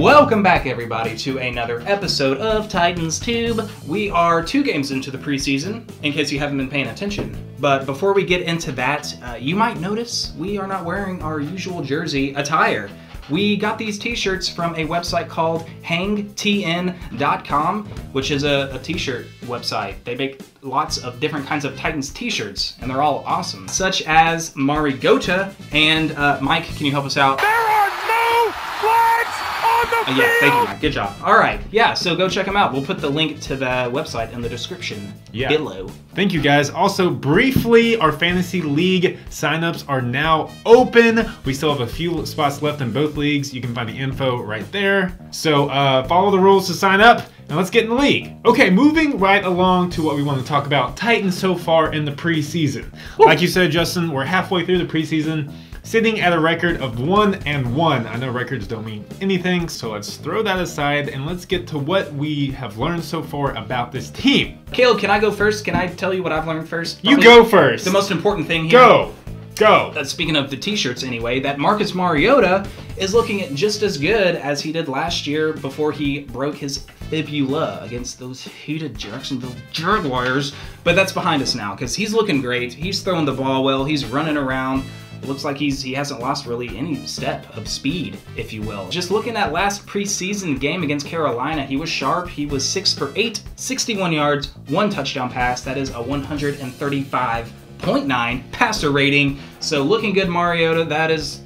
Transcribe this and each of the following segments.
Welcome back, everybody, to another episode of Titans Tube. We are 2 games into the preseason, in case you haven't been paying attention. But before we get into that, you might notice we are not wearing our usual jersey attire. We got these t-shirts from a website called hangtn.com, which is a t-shirt website. They make lots of different kinds of Titans t-shirts, and they're all awesome. Such as Marigota, and Mike, can you help us out? There are no flags on the field! Yeah, thank you, Mike. Good job. All right, yeah, so go check them out. We'll put the link to the website in the description below. Thank you, guys. Also, briefly, our Fantasy League signups are now open. We still have a few spots left in both leagues. You can find the info right there. So follow the rules to sign up, and let's get in the league. Okay, moving right along to what we want to talk about. Titans so far in the preseason. Woo. Like you said, Justin, we're halfway through the preseason, sitting at a record of 1-1. I know records don't mean anything, so let's throw that aside and let's get to what we have learned so far about this team. Caleb, can I go first? Can I tell you what I've learned first? You go first. The most important thing here. Go. Speaking of the t-shirts anyway, that Marcus Mariota is looking just as good as he did last year before he broke his fibula against those hated Jacksonville Jaguars. But that's behind us now because he's looking great. He's throwing the ball well. He's running around. It looks like he hasn't lost really any step of speed, if you will. Just looking at last preseason game against Carolina, he was sharp. He was 6 for 8, 61 yards, 1 touchdown pass. That is a 135.9 passer rating. So looking good, Mariota. That is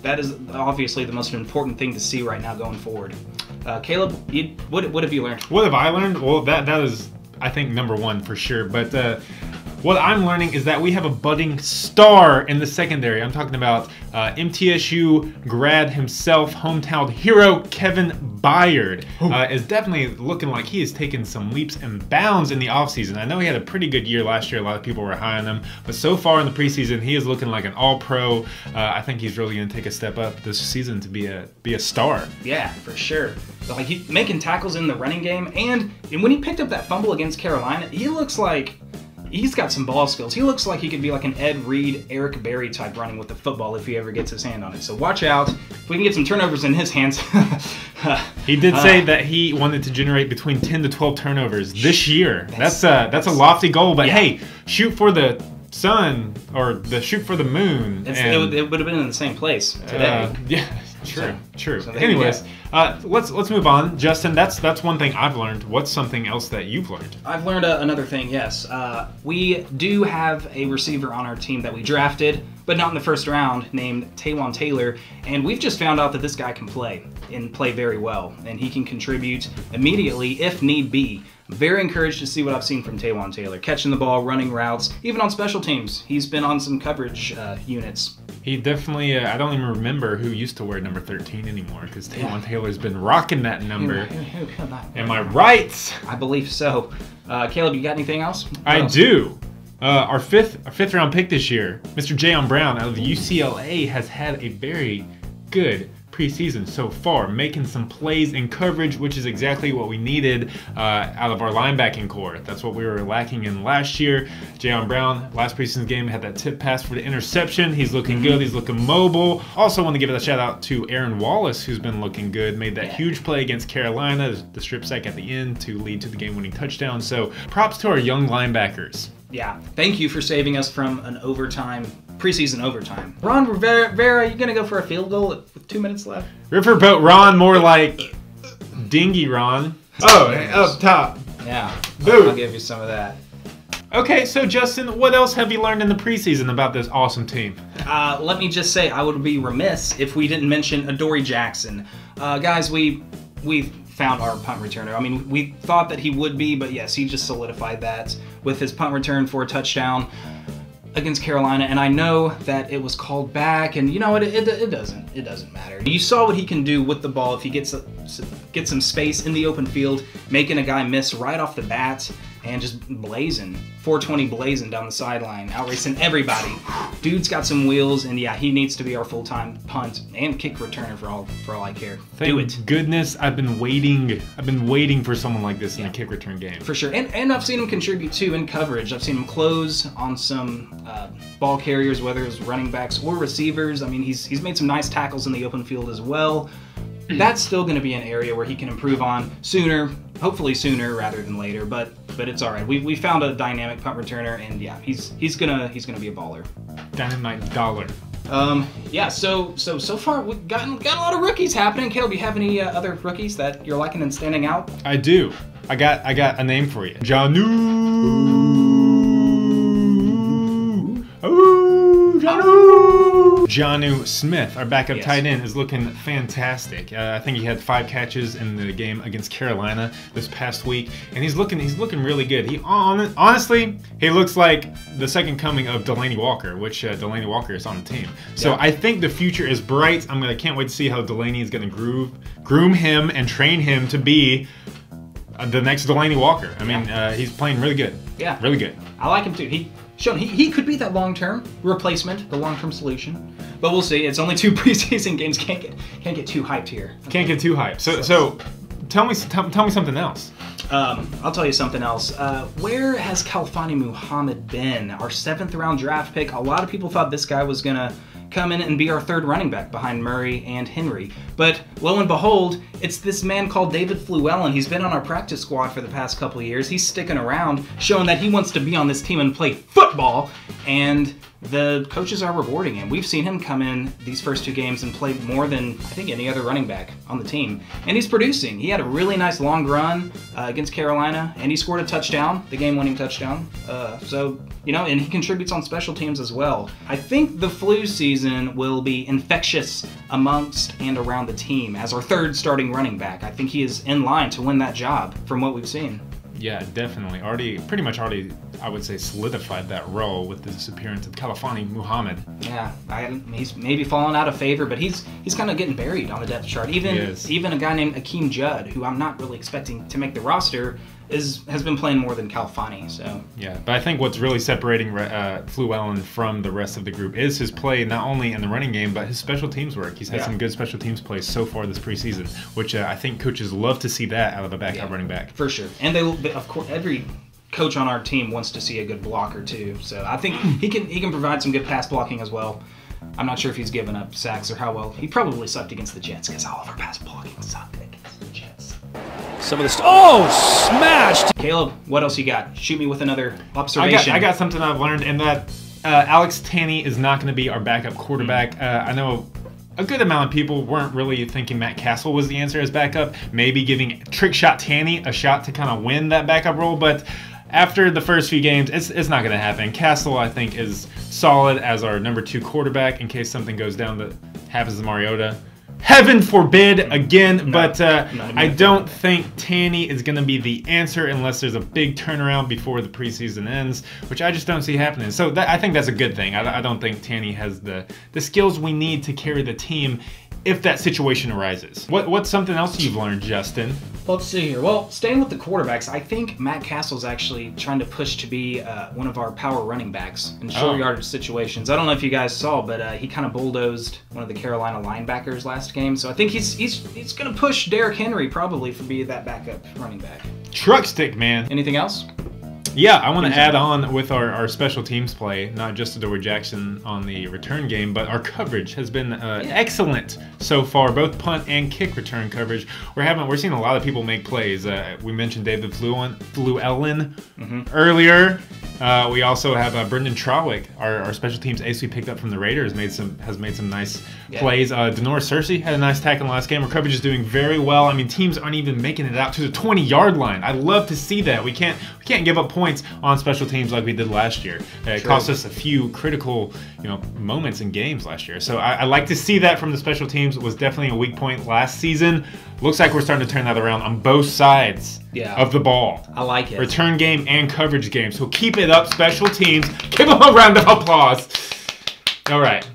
obviously the most important thing to see right now going forward. Caleb, what have you learned? What have I learned? Well, that is, I think, number 1 for sure. But what I'm learning is that we have a budding star in the secondary. I'm talking about MTSU grad himself, hometown hero Kevin Byard. Is definitely looking like he has taken some leaps and bounds in the offseason. I know he had a pretty good year last year. A lot of people were high on him. But so far in the preseason, he is looking like an all-pro. I think he's really going to take a step up this season to be a star. Yeah, for sure. Like he's making tackles in the running game. And when he picked up that fumble against Carolina, he looks like he's got some ball skills. He looks like he could be like an Ed Reed, Eric Berry type running with the football if he ever gets his hand on it. So watch out. If we can get some turnovers in his hands. He did say that he wanted to generate between 10 to 12 turnovers this year. That's a lofty goal, but yeah. Hey, shoot for the sun or shoot for the moon. It would have been in the same place today. Yeah. True. So anyways, let's move on. Justin, that's one thing I've learned. What's something else that you've learned? I've learned another thing, yes. We do have a receiver on our team that we drafted, but not in the first round, named Taywan Taylor, and we've just found out that this guy can play, and play very well, and he can contribute immediately if need be. Very encouraged to see what I've seen from Taywan Taylor. Catching the ball, running routes, even on special teams. He's been on some coverage units. He definitely, I don't even remember who used to wear number 13 anymore, because Taywan Taylor's been rocking that number. Am I right? I believe so. Caleb, you got anything else? I do. Our fifth round pick this year, Mr. Jayon Brown out of UCLA, has had a very good preseason so far, making some plays in coverage, which is exactly what we needed out of our linebacking core. That's what we were lacking in last year. Jayon Brown, last preseason game, had that tip pass for the interception. He's looking good. He's looking mobile. Also want to give a shout out to Aaron Wallace, who's been looking good. Made that huge play against Carolina, the strip sack at the end to lead to the game-winning touchdown. So props to our young linebackers. Yeah, thank you for saving us from an preseason overtime. Ron Rivera, you gonna go for a field goal with 2 minutes left? Riverboat Ron, more like Dingy Ron. Oh, up top. Yeah, Boom. I'll give you some of that. Okay, so Justin, what else have you learned in the preseason about this awesome team? Let me just say, I would be remiss if we didn't mention Adoree Jackson. Guys, we found our punt returner. I mean, we thought that he would be, but yes, he just solidified that with his punt return for a touchdown against Carolina. And I know that it was called back, and you know what? It doesn't matter. You saw what he can do with the ball if he gets some space in the open field, making a guy miss right off the bat, and just blazing. 420 blazing down the sideline, outracing everybody. Dude's got some wheels, and yeah, he needs to be our full-time punt and kick returner for all I care. Do it. Thank goodness, I've been waiting for someone like this in the kick return game. For sure, and I've seen him contribute too in coverage. I've seen him close on some ball carriers, whether it's running backs or receivers. I mean, he's made some nice tackles in the open field as well. that's still going to be an area where he can improve on sooner, hopefully sooner rather than later. But it's all right. We found a dynamic punt returner, and yeah, he's gonna be a baller. Dynamite dollar. Yeah. So far we've got a lot of rookies happening. Caleb, do you have any other rookies that you're liking and standing out? I do. I got a name for you. Janu. Jonnu Smith, our backup tight end, is looking fantastic. I think he had 5 catches in the game against Carolina this past week, and he's looking really good. He honestly, he looks like the second coming of Delaney Walker, which Delaney Walker is on the team. So I think the future is bright. Can't wait to see how Delaney is going to groom him and train him to be the next Delaney Walker. I mean, he's playing really good. Yeah, really good. I like him too. He could be that long-term replacement, the long-term solution. But we'll see. It's only 2 preseason games. Can't get too hyped here. Okay. Can't get too hyped. So tell me something else. I'll tell you something else. Where has Khalfani Muhammad been? Our 7th round draft pick. A lot of people thought this guy was gonna come in and be our 3rd running back behind Murray and Henry. But lo and behold, it's this man called David Fluellen. He's been on our practice squad for the past couple of years. He's sticking around, showing that he wants to be on this team and play football, and the coaches are rewarding him. We've seen him come in these first 2 games and play more than, I think, any other running back on the team. And he's producing. He had a really nice long run against Carolina, and he scored a touchdown, the game-winning touchdown. And he contributes on special teams as well. I think the flu season will be infectious amongst and around the team as our 3rd starting running back. I think he is in line to win that job from what we've seen. Yeah, definitely. Pretty much already, I would say, solidified that role with the disappearance of Khalfani Muhammad. Yeah, he's maybe fallen out of favor, but he's kind of getting buried on the depth chart. Even a guy named Akeem Judd, who I'm not really expecting to make the roster, has been playing more than Khalfani. So yeah, but I think what's really separating Fluellen from the rest of the group is his play, not only in the running game, but his special teams work. He's had some good special teams plays so far this preseason, which I think coaches love to see that out of a backup running back. For sure. And they of course, every coach on our team wants to see a good blocker too. So I think he can provide some good pass blocking as well. I'm not sure if he's given up sacks or how well. He probably sucked against the Jets because all of our pass blocking sucked against the Jets. Some of this. Smashed! Caleb, what else you got? Shoot me with another observation. I got something I've learned, in that Alex Tanney is not going to be our backup quarterback. I know a good amount of people weren't really thinking Matt Castle was the answer as backup, maybe giving Trick Shot Tanney a shot to kind of win that backup role, but after the first few games, it's not going to happen. Castle, I think, is solid as our number 2 quarterback in case something goes down that happens to Mariota. Heaven forbid again, but I don't think Tanney is going to be the answer unless there's a big turnaround before the preseason ends, which I just don't see happening. So I think that's a good thing. I don't think Tanney has the skills we need to carry the team if that situation arises. What's something else you've learned, Justin? Let's see here. Well, staying with the quarterbacks, I think Matt Castle's actually trying to push to be one of our power running backs in short yardage situations. I don't know if you guys saw, but he kind of bulldozed one of the Carolina linebackers last game. So I think he's going to push Derrick Henry probably for being that backup running back. Truck stick, man. Anything else? Yeah, I want to add on with our special teams play, not just Adoree Jackson on the return game, but our coverage has been excellent so far, both punt and kick return coverage. We're seeing a lot of people make plays. We mentioned David Fluellen earlier. We also have Brendan Trawick, our special teams ace we picked up from the Raiders, has made some nice plays. Denora Cersei had a nice tackle last game. Our coverage is doing very well. I mean, teams aren't even making it out to the 20-yard line. I love to see that. We can't give up points on special teams like we did last year. It cost us a few critical, moments in games last year. So I like to see that from the special teams. It was definitely a weak point last season. Looks like we're starting to turn that around on both sides of the ball. I like it. Return game and coverage game. So keep it up, special teams. Give them a round of applause. All right.